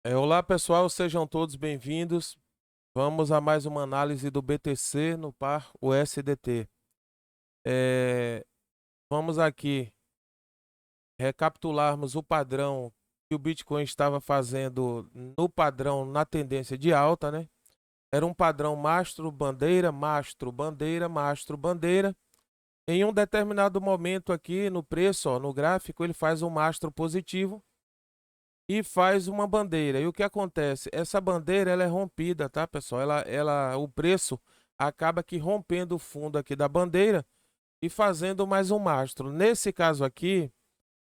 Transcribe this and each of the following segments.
Olá pessoal, sejam todos bem-vindos. Vamos a mais uma análise do BTC no par USDT. É, Vamos aqui recapitularmos o padrão que o Bitcoin estava fazendo no padrão na tendência de alta, né? Era um padrão mastro, bandeira, mastro, bandeira, mastro, bandeira. Em um determinado momento aqui no preço, ó, no gráfico, ele faz um mastro positivo e faz uma bandeira. E o que acontece? Essa bandeira ela é rompida, tá, pessoal? O preço acaba que rompendo o fundo aqui da bandeira e fazendo mais um mastro. Nesse caso aqui,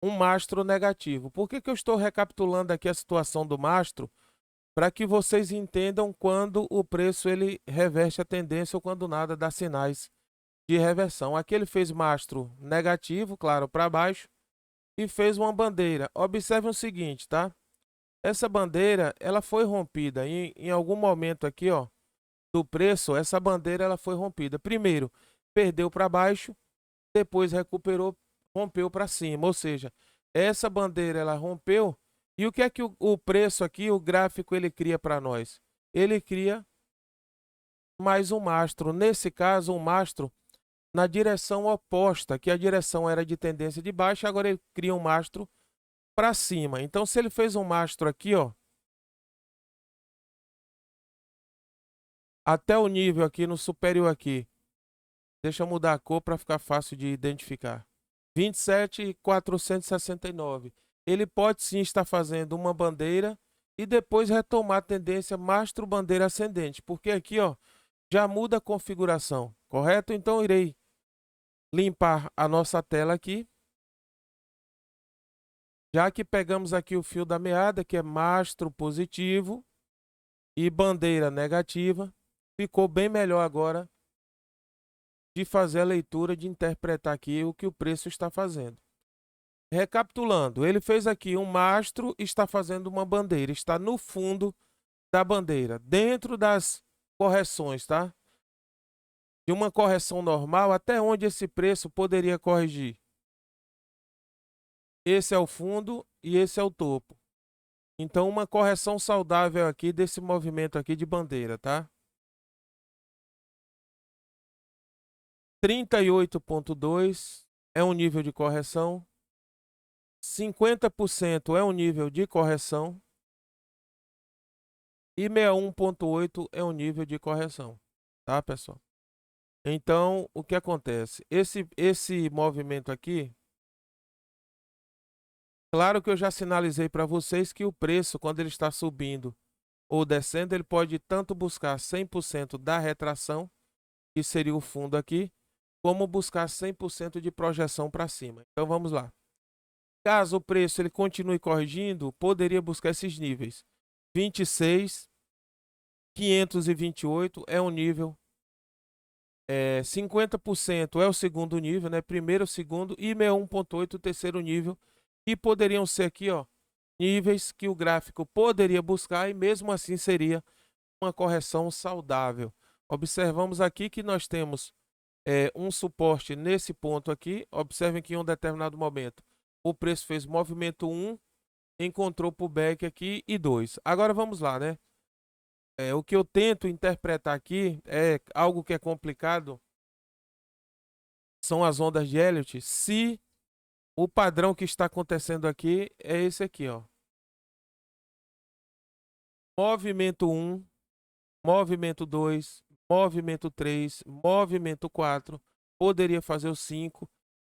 um mastro negativo. Por que eu estou recapitulando aqui a situação do mastro? Para que vocês entendam quando o preço ele reverte a tendência ou quando nada dá sinais de reversão. Aqui ele fez mastro negativo, claro, para baixo, e fez uma bandeira. Observe o seguinte, tá? Essa bandeira, ela foi rompida em algum momento aqui, ó, do preço, essa bandeira ela foi rompida. Primeiro, perdeu para baixo, depois recuperou, rompeu para cima, ou seja, essa bandeira ela rompeu. E o que é que o preço aqui, o gráfico ele cria para nós? Ele cria mais um mastro, nesse caso, um mastro na direção oposta, que a direção era de tendência de baixa, agora ele cria um mastro para cima. Então, se ele fez um mastro aqui, ó, até o nível aqui no superior aqui. Deixa eu mudar a cor para ficar fácil de identificar. 27.469. Ele pode sim estar fazendo uma bandeira e depois retomar a tendência mastro-bandeira ascendente, porque aqui, ó, já muda a configuração, correto? Então irei limpar a nossa tela aqui. Já que pegamos aqui o fio da meada, que é mastro positivo e bandeira negativa, ficou bem melhor agora de fazer a leitura, de interpretar aqui o que o preço está fazendo. Recapitulando, ele fez aqui um mastro, está fazendo uma bandeira, está no fundo da bandeira, dentro das correções, tá? De uma correção normal, até onde esse preço poderia corrigir? Esse é o fundo e esse é o topo. Então, uma correção saudável aqui desse movimento aqui de bandeira, tá? 38,2 é um nível de correção. 50% é um nível de correção. E 61,8 é um nível de correção, tá, pessoal? Então, o que acontece? Esse movimento aqui, claro que eu já sinalizei para vocês que o preço, quando ele está subindo ou descendo, ele pode tanto buscar 100% da retração, que seria o fundo aqui, como buscar 100% de projeção para cima. Então, vamos lá. Caso o preço ele continue corrigindo, poderia buscar esses níveis. 26.528 é um nível. 50% é o segundo nível, né? Primeiro, segundo e 61,8 o terceiro nível, que poderiam ser aqui, ó, níveis que o gráfico poderia buscar e mesmo assim seria uma correção saudável. Observamos aqui que nós temos um suporte nesse ponto aqui. Observem que em um determinado momento o preço fez movimento 1, encontrou pullback aqui e 2. Agora vamos lá, né? O que eu tento interpretar aqui é algo que é complicado, são as ondas de Elliott. Se o padrão que está acontecendo aqui é esse aqui, ó. Movimento 1, movimento 2, movimento 3, movimento 4, poderia fazer o 5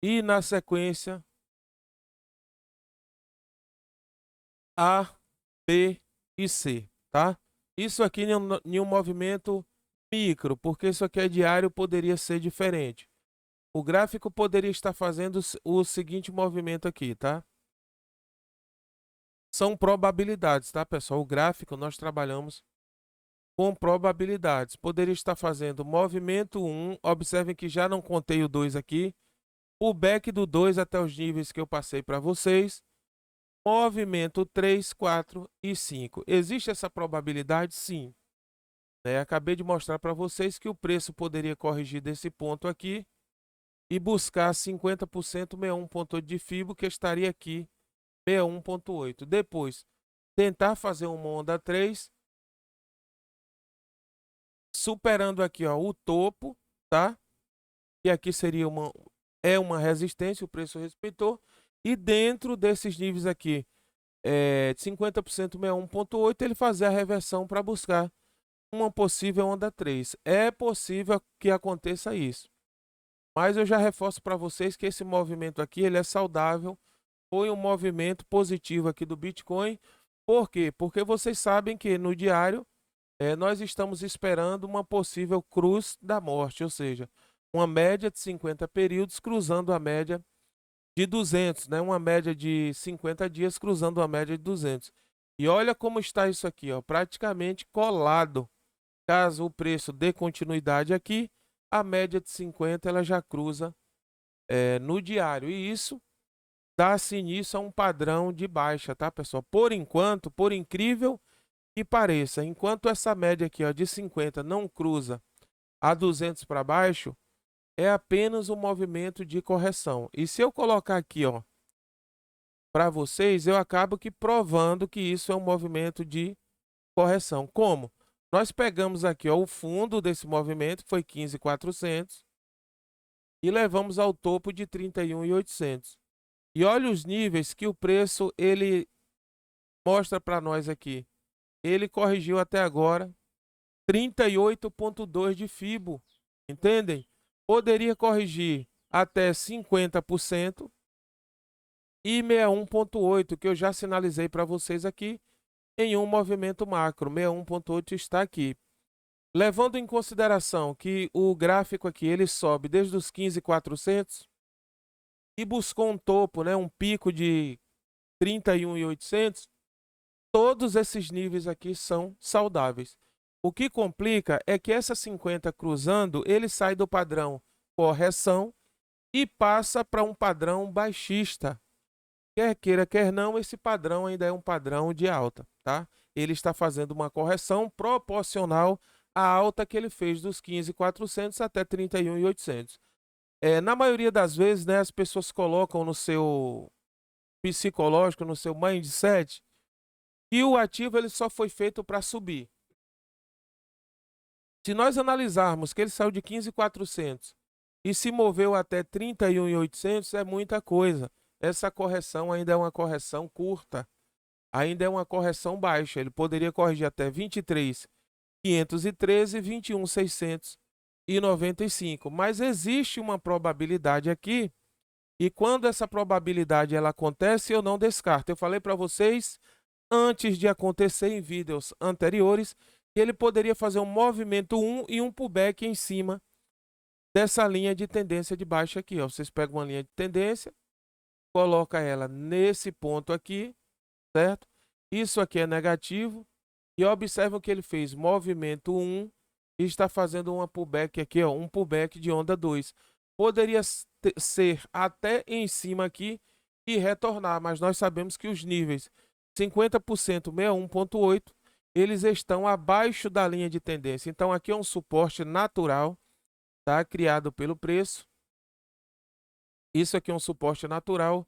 e na sequência A, B e C, tá? Isso aqui em um movimento micro, porque isso aqui é diário, poderia ser diferente. O gráfico poderia estar fazendo o seguinte movimento aqui, tá? São probabilidades, tá, pessoal? O gráfico nós trabalhamos com probabilidades. Poderia estar fazendo movimento 1, observem que já não contei o 2 aqui, o back do 2 até os níveis que eu passei para vocês, movimento 3, 4 e 5. Existe essa probabilidade? Sim. Acabei de mostrar para vocês que o preço poderia corrigir desse ponto aqui e buscar 50%, 61,8 de FIBO, que estaria aqui 61,8. Depois, tentar fazer uma onda 3, superando aqui, ó, o topo, tá? E aqui seria uma resistência, o preço respeitou. E dentro desses níveis aqui, 50% 61,8, ele fazer a reversão para buscar uma possível onda 3. É possível que aconteça isso. Mas eu já reforço para vocês que esse movimento aqui, ele é saudável. Foi um movimento positivo aqui do Bitcoin. Por quê? Porque vocês sabem que no diário, nós estamos esperando uma possível cruz da morte, ou seja, uma média de 50 períodos cruzando a média de 200, né? Uma média de 50 dias cruzando a média de 200. E olha como está isso aqui, ó, praticamente colado. Caso o preço dê continuidade aqui, a média de 50 ela já cruza no diário. E isso dá-se início a um padrão de baixa, tá, pessoal? Por enquanto, por incrível que pareça, enquanto essa média aqui, ó, de 50 não cruza a 200 para baixo, é apenas um movimento de correção. E se eu colocar aqui, ó, para vocês, eu acabo que provando que isso é um movimento de correção. Como? Nós pegamos aqui, ó, o fundo desse movimento, que foi 15.400, e levamos ao topo de 31.800. E olha os níveis que o preço ele mostra para nós aqui. Ele corrigiu até agora 38,2 de FIBO, entendem? Poderia corrigir até 50% e 61,8, que eu já sinalizei para vocês aqui em um movimento macro. 61,8 está aqui. Levando em consideração que o gráfico aqui ele sobe desde os 15.400 e buscou um topo, né, um pico de 31.800, todos esses níveis aqui são saudáveis. O que complica é que essa 50 cruzando, ele sai do padrão correção e passa para um padrão baixista. Quer queira, quer não, esse padrão ainda é um padrão de alta, tá? Ele está fazendo uma correção proporcional à alta que ele fez dos 15.400 até 31.800. Na maioria das vezes, né, as pessoas colocam no seu psicológico, no seu mindset, que o ativo ele só foi feito para subir. Se nós analisarmos que ele saiu de 15.400 e se moveu até 31.800, é muita coisa. Essa correção ainda é uma correção curta, ainda é uma correção baixa. Ele poderia corrigir até 23.513 e 21.695, mas existe uma probabilidade aqui, e quando essa probabilidade ela acontece, eu não descarto. Eu falei para vocês antes de acontecer em vídeos anteriores que ele poderia fazer um movimento 1 e um pullback em cima dessa linha de tendência de baixa aqui, ó. Vocês pegam uma linha de tendência, coloca ela nesse ponto aqui, certo? Isso aqui é negativo. E observam que ele fez movimento 1 e está fazendo uma pullback aqui, ó, um pullback de onda 2. Poderia ser até em cima aqui e retornar, mas nós sabemos que os níveis 50%, 61,8, eles estão abaixo da linha de tendência. Então aqui é um suporte natural, tá? Criado pelo preço. Isso aqui é um suporte natural,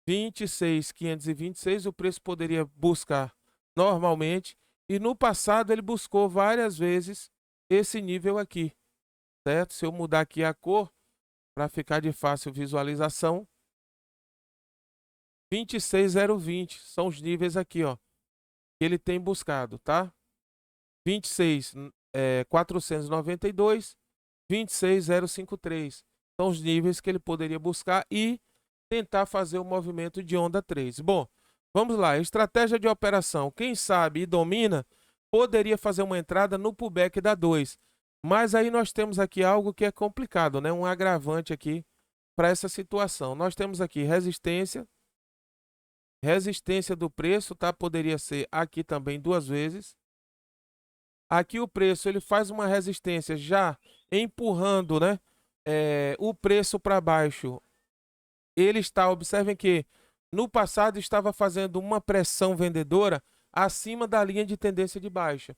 26.526, o preço poderia buscar normalmente, e no passado ele buscou várias vezes esse nível aqui, certo? Se eu mudar aqui a cor, para ficar de fácil visualização, 26.020 são os níveis aqui, ó, que ele tem buscado, tá? 26.492, 26.053 são os níveis que ele poderia buscar e tentar fazer o movimento de onda 3. Bom, vamos lá, estratégia de operação, quem sabe e domina, poderia fazer uma entrada no pullback da 2, mas aí nós temos aqui algo que é complicado, né? Um agravante aqui para essa situação. Nós temos aqui resistência do preço, tá? Poderia ser aqui também duas vezes. Aqui o preço ele faz uma resistência já empurrando, né? O preço para baixo. Ele está, observem que no passado estava fazendo uma pressão vendedora acima da linha de tendência de baixa.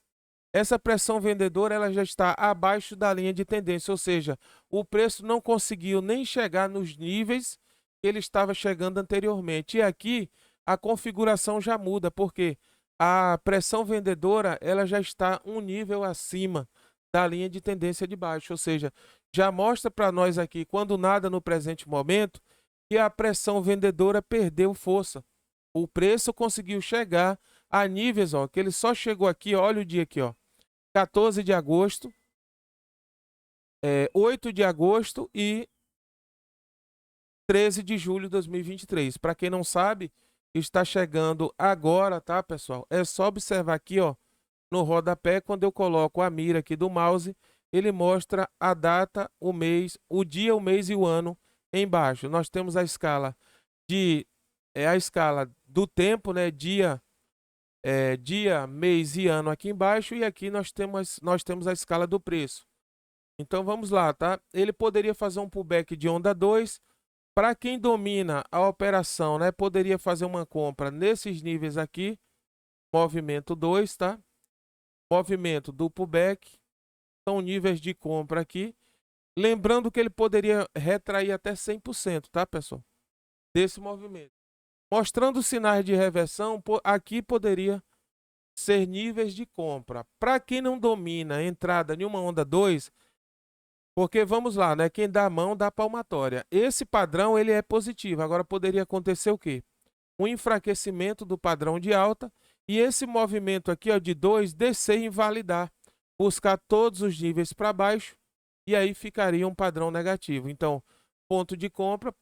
Essa pressão vendedora ela já está abaixo da linha de tendência, ou seja, o preço não conseguiu nem chegar nos níveis que ele estava chegando anteriormente. E aqui a configuração já muda, porque a pressão vendedora ela já está um nível acima da linha de tendência de baixa, ou seja, já mostra para nós aqui, quando nada no presente momento, que a pressão vendedora perdeu força. O preço conseguiu chegar a níveis, ó, que ele só chegou aqui, olha o dia aqui, ó, 14 de agosto, 8 de agosto e 13 de julho de 2023. Para quem não sabe, está chegando agora, tá, pessoal? É só observar aqui, ó, no rodapé, quando eu coloco a mira aqui do mouse, ele mostra a data, o mês, o dia, o mês e o ano embaixo. Nós temos a escala a escala do tempo, né? Dia, mês e ano aqui embaixo, e aqui nós temos a escala do preço. Então vamos lá, tá? Ele poderia fazer um pullback de onda 2. Para quem domina a operação, né, poderia fazer uma compra nesses níveis aqui, movimento 2, tá? Movimento do pullback, são níveis de compra aqui. Lembrando que ele poderia retrair até 100%, tá, pessoal? Desse movimento. Mostrando sinais de reversão, aqui poderia ser níveis de compra. Para quem não domina a entrada em uma onda 2, porque vamos lá, né? Quem dá a mão dá a palmatória. Esse padrão ele é positivo. Agora poderia acontecer o quê? Um enfraquecimento do padrão de alta e esse movimento aqui, ó, de 2 descer e invalidar, buscar todos os níveis para baixo e aí ficaria um padrão negativo. Então, ponto de compra,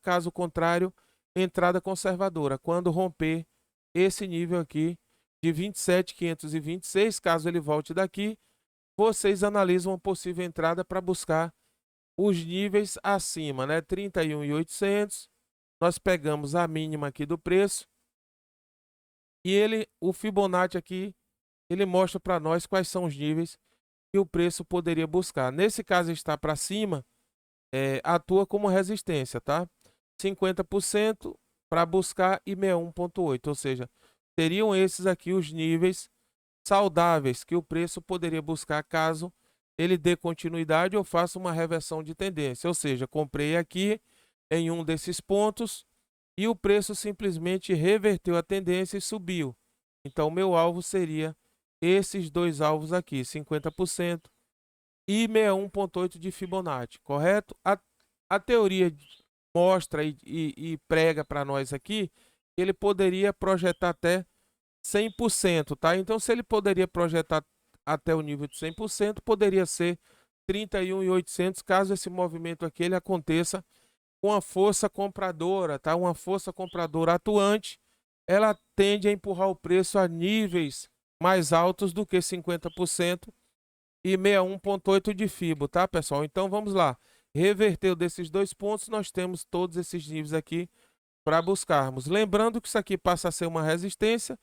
caso contrário, entrada conservadora. Quando romper esse nível aqui de 27.526, caso ele volte daqui, vocês analisam uma possível entrada para buscar os níveis acima, né? 31.800. Nós pegamos a mínima aqui do preço e o Fibonacci aqui, ele mostra para nós quais são os níveis que o preço poderia buscar. Nesse caso está para cima, atua como resistência, tá? 50% para buscar e 61.8, ou seja, seriam esses aqui os níveis saudáveis que o preço poderia buscar caso ele dê continuidade ou faça uma reversão de tendência. Ou seja, comprei aqui em um desses pontos e o preço simplesmente reverteu a tendência e subiu. Então, o meu alvo seria esses dois alvos aqui, 50% e 61.8 de Fibonacci, correto? A teoria mostra e prega para nós aqui que ele poderia projetar até 100%, tá? Então, se ele poderia projetar até o nível de 100%, poderia ser 31.800, caso esse movimento aqui ele aconteça com a força compradora, tá? Uma força compradora atuante, ela tende a empurrar o preço a níveis mais altos do que 50% e 61.8 de Fibo, tá, pessoal? Então, vamos lá. Reverteu desses dois pontos, nós temos todos esses níveis aqui para buscarmos. Lembrando que isso aqui passa a ser uma resistência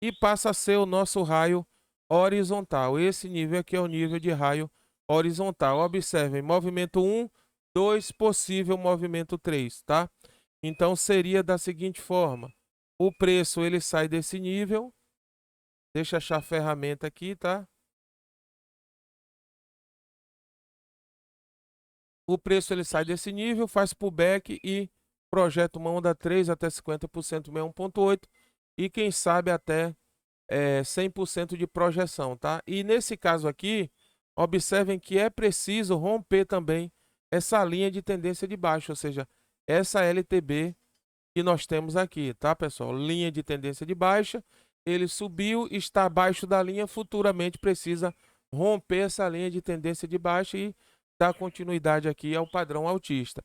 e passa a ser o nosso raio horizontal. Esse nível aqui é o nível de raio horizontal. Observem, movimento 1, 2, possível movimento 3, tá? Então, seria da seguinte forma. O preço, ele sai desse nível. Deixa eu achar a ferramenta aqui, tá? O preço, ele sai desse nível, faz pullback e projeta uma onda 3 até 50%, 61.8. E quem sabe até 100% de projeção, tá? E nesse caso aqui, observem que é preciso romper também essa linha de tendência de baixa, ou seja, essa LTB que nós temos aqui, tá, pessoal? Linha de tendência de baixa, ele subiu, está abaixo da linha, futuramente precisa romper essa linha de tendência de baixa e dar continuidade aqui ao padrão altista.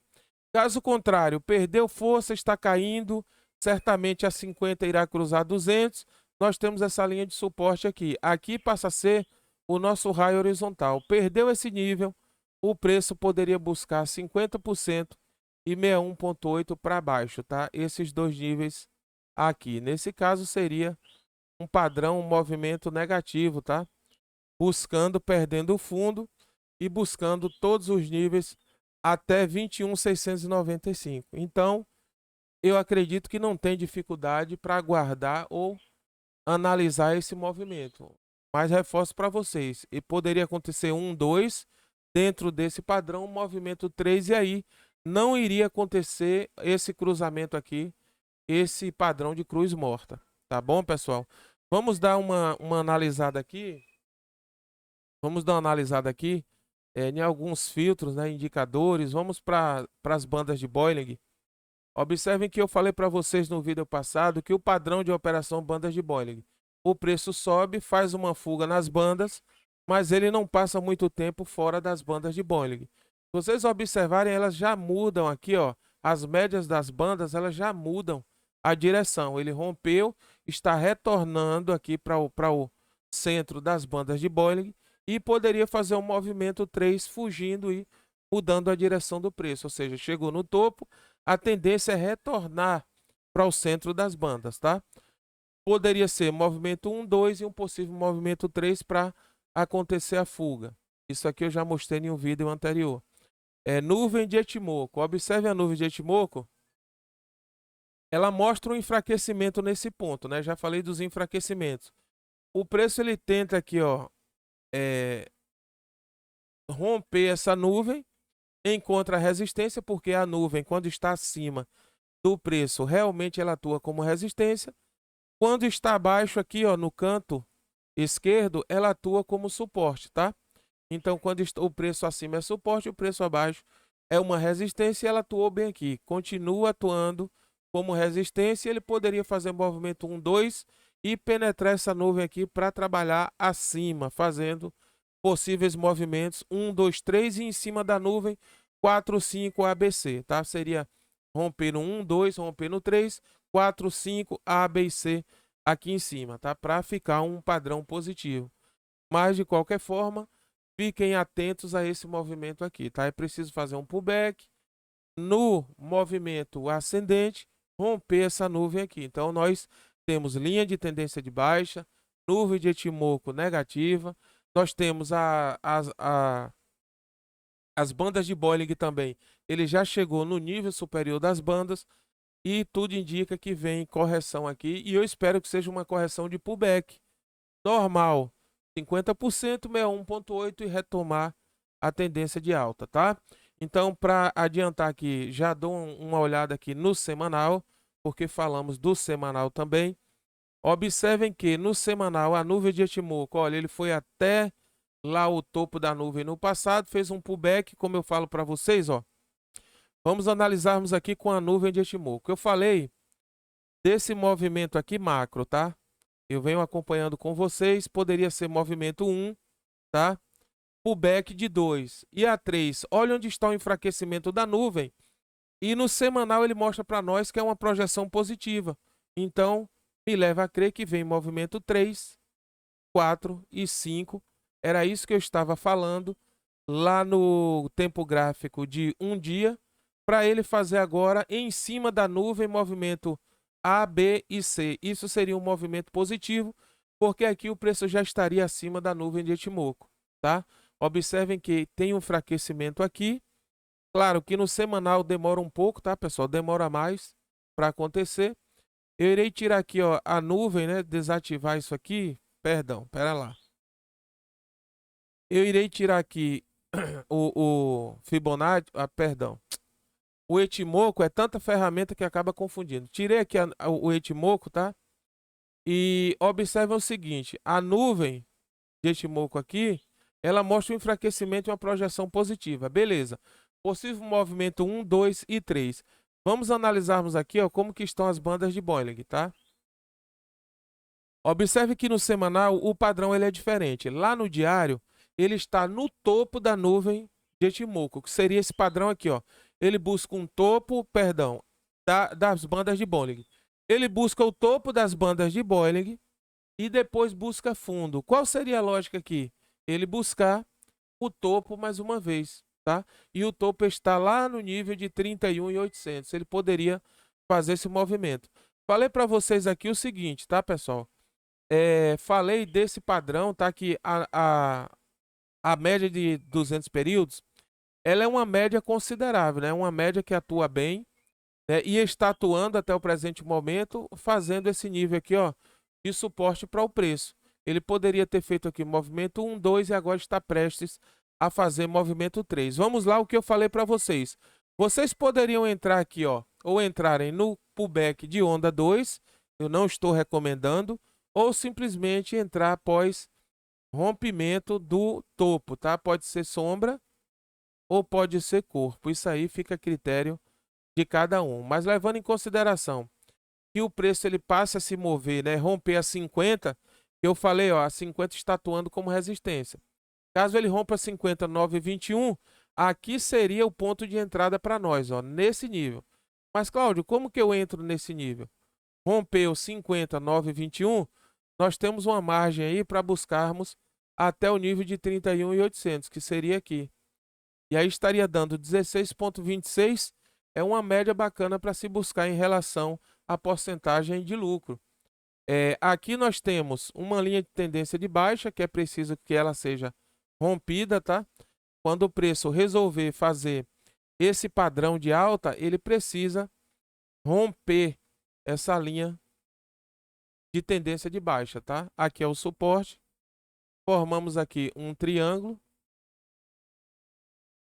Caso contrário, perdeu força, está caindo, certamente a 50 irá cruzar 200, nós temos essa linha de suporte aqui. Aqui passa a ser o nosso raio horizontal. Perdeu esse nível, o preço poderia buscar 50% e 61.8 para baixo, tá? Esses dois níveis aqui. Nesse caso seria um padrão, um movimento negativo, tá? Buscando, perdendo o fundo e buscando todos os níveis até 21.695. Então, eu acredito que não tem dificuldade para aguardar ou analisar esse movimento. Mas reforço para vocês, e poderia acontecer 1, 2, dentro desse padrão, movimento 3, e aí não iria acontecer esse cruzamento aqui esse padrão de cruz morta. Tá bom, pessoal? Vamos dar uma analisada aqui. Vamos dar uma analisada aqui em alguns filtros, né, indicadores. Vamos para as bandas de Bollinger. Observem que eu falei para vocês no vídeo passado que o padrão de operação bandas de Bollinger, o preço sobe, faz uma fuga nas bandas, mas ele não passa muito tempo fora das bandas de Bollinger. Se vocês observarem, elas já mudam aqui, ó, as médias das bandas, elas já mudam a direção. Ele rompeu, está retornando aqui para o centro das bandas de Bollinger e poderia fazer um movimento 3 fugindo e mudando a direção do preço, ou seja, chegou no topo, a tendência é retornar para o centro das bandas, tá? Poderia ser movimento 1, 2 e um possível movimento 3 para acontecer a fuga. Isso aqui eu já mostrei em um vídeo anterior. É nuvem de Ichimoku. Observe a nuvem de Ichimoku. Ela mostra um enfraquecimento nesse ponto, né? Já falei dos enfraquecimentos. O preço ele tenta aqui, ó, romper essa nuvem, encontra resistência, porque a nuvem, quando está acima do preço, realmente ela atua como resistência. Quando está abaixo aqui, ó, no canto esquerdo, ela atua como suporte, tá? Então, quando o preço acima é suporte, o preço abaixo é uma resistência e ela atuou bem aqui. Continua atuando como resistência, ele poderia fazer movimento 1, 2 e penetrar essa nuvem aqui para trabalhar acima, fazendo possíveis movimentos 1, 2, 3 e em cima da nuvem 4, 5 ABC, tá? Seria romper no 1, 2, romper no 3, 4, 5, A, B e C aqui em cima, tá? Para ficar um padrão positivo. Mas de qualquer forma, fiquem atentos a esse movimento aqui, tá? É preciso fazer um pullback no movimento ascendente, romper essa nuvem aqui. Então nós temos linha de tendência de baixa, nuvem de Ichimoku negativa, nós temos as bandas de Bollinger também. Ele já chegou no nível superior das bandas e tudo indica que vem correção aqui. E eu espero que seja uma correção de pullback normal, 50%, 61,8 e retomar a tendência de alta, tá? Então, para adiantar aqui, já dou uma olhada aqui no semanal, porque falamos do semanal também. Observem que no semanal a nuvem de Ichimoku, olha, ele foi até lá o topo da nuvem no passado, fez um pullback, como eu falo para vocês, ó. Vamos analisarmos aqui com a nuvem de Ichimoku. Eu falei desse movimento aqui macro, tá? Eu venho acompanhando com vocês, poderia ser movimento 1, tá? Pullback de 2 e a 3. Olha onde está o enfraquecimento da nuvem. E no semanal ele mostra para nós que é uma projeção positiva. Então, me leva a crer que vem movimento 3, 4 e 5. Era isso que eu estava falando lá no tempo gráfico de um dia, para ele fazer agora em cima da nuvem movimento A, B e C. Isso seria um movimento positivo, porque aqui o preço já estaria acima da nuvem de Ichimoku, tá? Observem que tem um enfraquecimento aqui. Claro que no semanal demora um pouco, tá, pessoal? Demora mais para acontecer. Eu irei tirar aqui, ó, a nuvem, né? Desativar isso aqui. Perdão, pera lá. Eu irei tirar aqui o Fibonacci, perdão. O Ichimoku é tanta ferramenta que acaba confundindo. Tirei aqui o Ichimoku, tá? E observe o seguinte, a nuvem de Ichimoku aqui, ela mostra um enfraquecimento e uma projeção positiva. Beleza. Possível movimento 1, 2 e 3. Vamos analisarmos aqui, ó, como que estão as bandas de Bollinger, tá? Observe que no semanal o padrão ele é diferente. Lá no diário, ele está no topo da nuvem de Ichimoku, que seria esse padrão aqui, ó. Ele busca um topo, perdão, das bandas de Bollinger. Ele busca o topo das bandas de Bollinger e depois busca fundo. Qual seria a lógica aqui? Ele buscar o topo mais uma vez, tá? E o topo está lá no nível de 31.800. Ele poderia fazer esse movimento. Falei para vocês aqui o seguinte, tá, pessoal? Falei desse padrão, tá? Que a média de 200 períodos, ela é uma média considerável, né? Uma média que atua bem, né? E está atuando até o presente momento, fazendo esse nível aqui, ó, de suporte para o preço. Ele poderia ter feito aqui movimento 1, 2 e agora está prestes a fazer movimento 3. Vamos lá o que eu falei para vocês. Vocês poderiam entrar aqui, ó, ou entrarem no pullback de onda 2, eu não estou recomendando, ou simplesmente entrar após rompimento do topo, tá? Pode ser sombra ou pode ser corpo. Isso aí fica a critério de cada um. Mas levando em consideração que o preço ele passe a se mover, né, romper a 50, eu falei, ó, a 50 está atuando como resistência. Caso ele rompa 50,921, aqui seria o ponto de entrada para nós, ó, nesse nível. Mas, Cláudio, como que eu entro nesse nível? Rompeu 50,921, nós temos uma margem aí para buscarmos até o nível de 31.800, que seria aqui. E aí estaria dando 16,26, é uma média bacana para se buscar em relação à porcentagem de lucro. Aqui nós temos uma linha de tendência de baixa, que é preciso que ela seja rompida, tá? Quando o preço resolver fazer esse padrão de alta, ele precisa romper essa linha de tendência de baixa, tá? Aqui é o suporte. Formamos aqui um triângulo.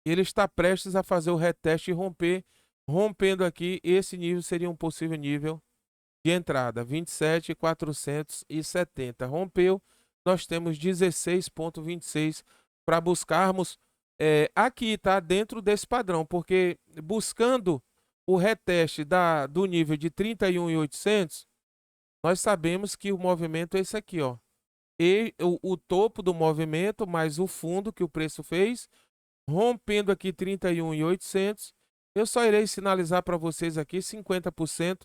Ele está prestes a fazer o reteste e romper. Rompendo aqui, esse nível seria um possível nível de entrada, 27.470. Rompeu, nós temos 16,26 para buscarmos aqui, tá? Dentro desse padrão, porque buscando o reteste do nível de 31.800, nós sabemos que o movimento é esse aqui, ó. E o topo do movimento mais o fundo que o preço fez, rompendo aqui 31.800, eu só irei sinalizar para vocês aqui 50%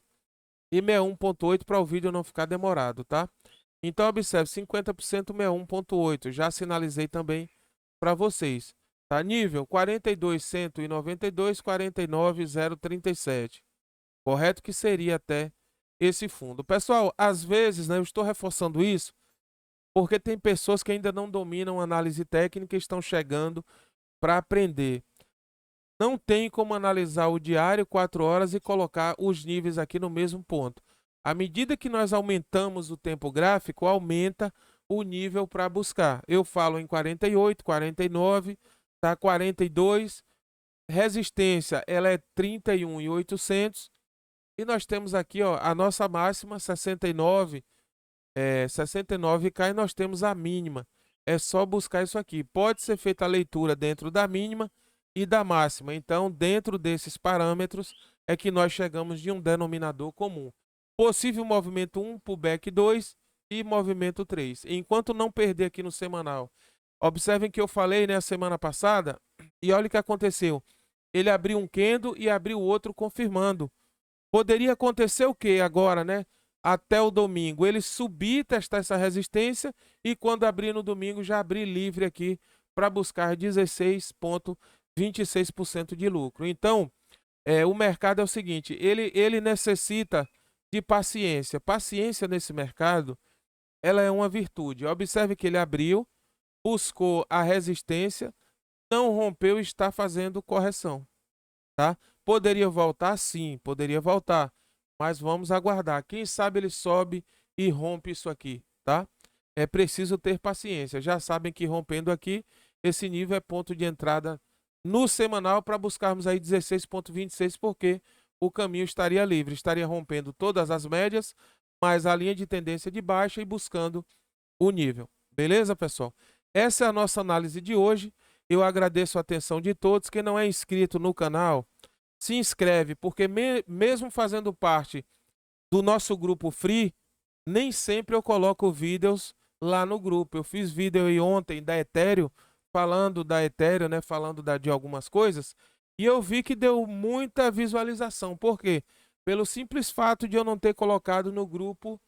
e 61,8 para o vídeo não ficar demorado, tá? Então observe, 50% 61,8, já sinalizei também para vocês. Tá? Nível 42.192, 49.037. Correto que seria até esse fundo. Pessoal, às vezes, né, eu estou reforçando isso porque tem pessoas que ainda não dominam análise técnica e estão chegando para aprender. Não tem como analisar o diário 4 horas e colocar os níveis aqui no mesmo ponto. À medida que nós aumentamos o tempo gráfico, aumenta o nível para buscar. Eu falo em 48, 49, tá? 42, resistência ela é 31.800 e nós temos aqui, ó, a nossa máxima 69, 69K e nós temos a mínima. É só buscar isso aqui. Pode ser feita a leitura dentro da mínima e da máxima. Então, dentro desses parâmetros é que nós chegamos de um denominador comum. Possível movimento 1, pullback 2 e movimento 3. Enquanto não perder aqui no semanal. Observem que eu falei, né, semana passada, e olha o que aconteceu. Ele abriu um candle e abriu outro confirmando. Poderia acontecer o que agora, né? Até o domingo, ele subir, testar essa resistência e quando abrir no domingo já abrir livre aqui para buscar 16,26% de lucro. Então, o mercado é o seguinte, ele necessita de paciência. Paciência nesse mercado, ela é uma virtude. Observe que ele abriu, buscou a resistência, não rompeu e está fazendo correção, tá? Poderia voltar? Sim, poderia voltar. Mas vamos aguardar. Quem sabe ele sobe e rompe isso aqui, tá? É preciso ter paciência. Já sabem que rompendo aqui, esse nível é ponto de entrada no semanal para buscarmos aí 16,26, porque o caminho estaria livre. Estaria rompendo todas as médias, mais a linha de tendência de baixa e buscando o nível. Beleza, pessoal? Essa é a nossa análise de hoje. Eu agradeço a atenção de todos. Quem não é inscrito no canal, se inscreve, porque mesmo fazendo parte do nosso grupo free, nem sempre eu coloco vídeos lá no grupo. Eu fiz vídeo aí ontem da Ethereum, falando da Ethereum, né, falando de algumas coisas, e eu vi que deu muita visualização. Por quê? Pelo simples fato de eu não ter colocado no grupo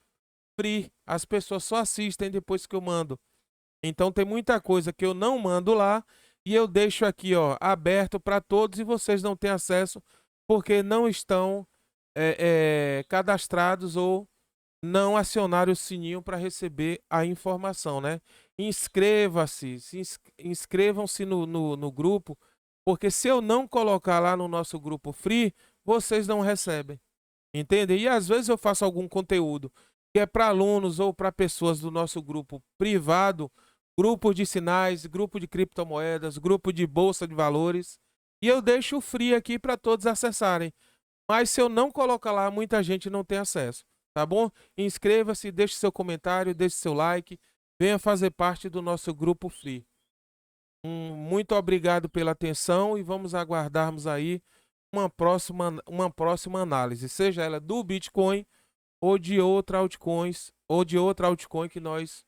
free. As pessoas só assistem depois que eu mando. Então tem muita coisa que eu não mando lá, e eu deixo aqui, ó, aberto para todos e vocês não têm acesso porque não estão cadastrados ou não acionaram o sininho para receber a informação, né? Inscrevam-se no grupo, porque se eu não colocar lá no nosso grupo free, vocês não recebem, entende? E às vezes eu faço algum conteúdo que é para alunos ou para pessoas do nosso grupo privado, grupo de sinais, grupo de criptomoedas, grupo de bolsa de valores, e eu deixo o free aqui para todos acessarem. Mas se eu não colocar lá, muita gente não tem acesso, tá bom? Inscreva-se, deixe seu comentário, deixe seu like, venha fazer parte do nosso grupo Free. Muito obrigado pela atenção e vamos aguardarmos aí uma próxima análise, seja ela do Bitcoin ou de outra altcoin que nós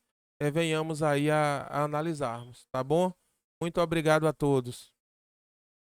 venhamos aí a analisarmos, tá bom? Muito obrigado a todos.